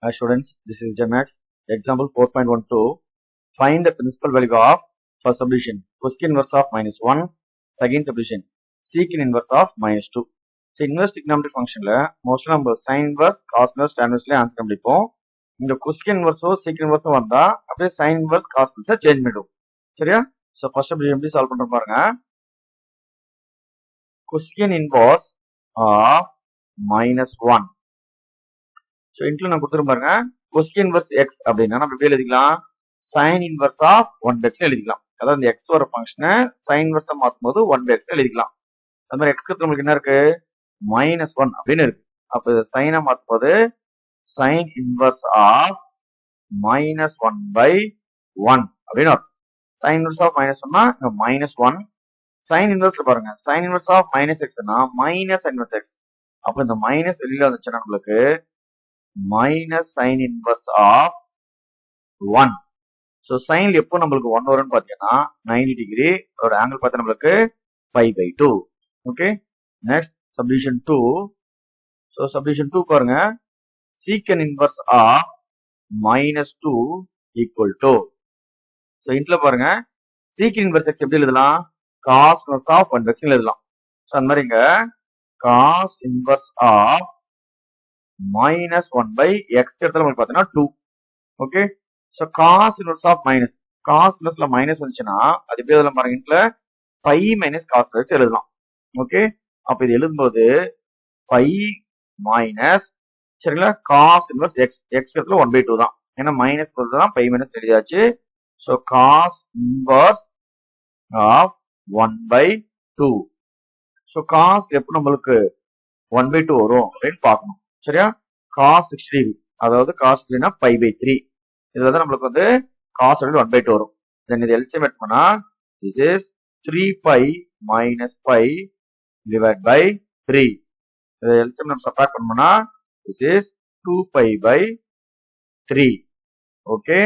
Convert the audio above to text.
Students, this is Gemax. Example 4.12. Find the principal value of first subdivision cosecant inverse of -1, second subdivision secant inverse of -2. So inverse trigonometric functionல mostly நம்ம sin inverse, cos inverse, tan inverse answer கண்டுபிடிப்போம். இந்த cosecant inverse secant inverse வந்தா அப்படியே sin inverse, cos inverse change பண்ணிடும். சரியா? So first subdivision எப்படி solve பண்றோம் பாருங்க. Cosecant inverse of -1. So இன்ட்ல நான் கொடுத்துரும் பாருங்க. cosecant inverse x அப்படின்னா நம்ம எப்படி எழுதிக்கலாம்? sin inverse of 1/x எழுதிக்கலாம். அதாவது இந்த x வர ஃபங்க்ஷனை sin inverse மாத்தும் போது 1/x எழுதிக்கலாம். அது மாதிரி x க்கு நம்மளுக்கு என்ன இருக்கு? -1 அப்படின்னு இருக்கு. அப்ப sin மாத்தும் போது sin inverse of -1/1 அப்படின்னு அர்த்தம். sin inverse of -1னா இங்க -1. sin inverse பாருங்க. sin inverse of -x னா -sin inverse x. அப்ப இந்த மைனஸ் வெளியில வந்துச்சுன்னா நம்மளுக்கு minus sin inverse of 1. So sin எப்போ நம்மளுக்கு 1 வரும்னு பாத்தீங்கன்னா 90 டிகிரி. அதோட ஆங்கிள் பார்த்தா நம்மளுக்கு π/2. Okay, next subdivision 2. So subdivision 2 பாருங்க, secant inverse of -2 equal to. So இன்ட்ல பாருங்க, secant inverse x எப்படி எழுதலாம்? cos inverse of 1/x எழுதலாம். So அந்த மாதிரி இங்க cos inverse of -1/x இடத்துல உங்களுக்கு பார்த்தீங்கன்னா 2. Okay, so cos inverse of minus, cos inverseல மைனஸ் வந்துச்சுன்னா அது எப்படி எழுதலாம் பாருங்க, இன்ட்ல π - cos x எழுதலாம். ஓகே, அப்ப இது எழுதும்போது π மைனஸ், சரிங்களா, cos inverse x, x இடத்துல 1/2 தான். ஏன்னா மைனஸ் பொறுத்து தான் π - எழுதியாச்சு. so cos inverse of 1/2. so cos எப்போ நம்மளுக்கு 1/2 வரும் அப்படின்னு பார்க்கணும். சரியா? cos 60 டிகிரி, அதாவது cos னா π/3. இதுல தான் நம்மளுக்கு வந்து cos 1/2 வரும். தென் இது எல்சிஎம் எடுத்து பண்ணா this is 3π - π divided by 3. இதை எல்சிஎம் நம்ம சப்ட்ராக்ட் பண்ணோம்னா this is 2π/3. ஓகே,